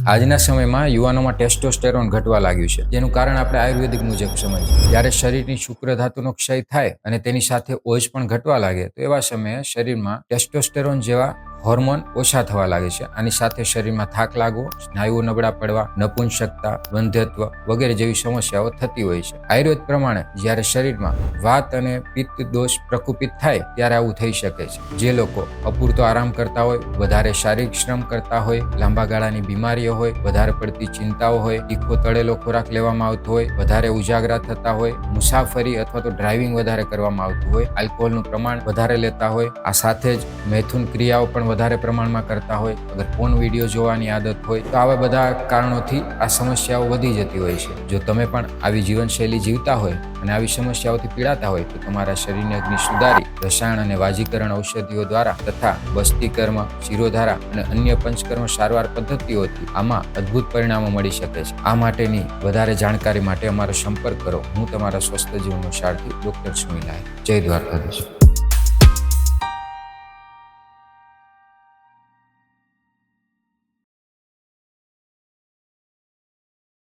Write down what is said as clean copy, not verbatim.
આજના સમયમાં યુવાનોમાં ટેસ્ટોસ્ટેરોન ઘટવા લાગ્યું છે, જેનું કારણ આપણે આયુર્વેદિક મુજબ સમજીએ. જ્યારે શરીરની શુક્ર ધાતુનો ક્ષય થાય અને તેની સાથે ઓજ પણ ઘટવા લાગે તો એવા સમયે શરીરમાં ટેસ્ટોસ્ટેરોન જેવા હોર્મોન ઓછા થવા લાગે છે. આની સાથે શરીરમાં થાક લાગવો, સ્નાયુઓ નબળા પડવા, નપુંસકતા, વંધ્યત્વ વગેરે જેવી સમસ્યાઓ થતી હોય છે. આયુર્વેદ પ્રમાણે જ્યારે શરીરમાં વાત અને પિત્ત દોષ પ્રકુપિત થાય ત્યારે આવું થઈ શકે છે. જે લોકો અપૂરતો આરામ કરતા હોય, વધારે શારીરિક શ્રમ કરતા હોય, લાંબા ગાળાની બીમારીઓ હોય, વધારે પડતી ચિંતાઓ હોય, તીખો તળેલો ખોરાક લેવામાં આવતો હોય, વધારે ઉજાગરા થતા હોય, મુસાફરી અથવા તો ડ્રાઇવિંગ વધારે કરવામાં આવતું હોય, આલ્કોહોલનું પ્રમાણ વધારે લેતા હોય, આ સાથે જ મૈથુન ક્રિયાઓ પણ વધારે પ્રમાણમાં કરતા હોય, અગર ફોન વિડીયો જોવાની આદત હોય, તો આવા બધા કારણોથી આ સમસ્યાઓ વધી જતી હોય છે. જો તમે પણ આવી જીવનશૈલી જીવતા હોય અને આવી સમસ્યાઓથી પીડાતા હોય તો તમારા શરીરની અગ્નિ સુધારી રસાયણ અને વાજીકરણ ઔષધિઓ દ્વારા તથા બસ્તીકર્મ, શિરોધારા અને અન્ય પંચકર્મ સારવાર પદ્ધતિઓથી આમાં અદ્ભુત પરિણામો મળી શકે છે. આ માટેની વધારે જાણકારી માટે અમારો સંપર્ક કરો. હું તમારા સ્વસ્થ જીવનનો સારથી ડોક્ટર સુમિલ આહિર. જય દ્વારકાધીશ.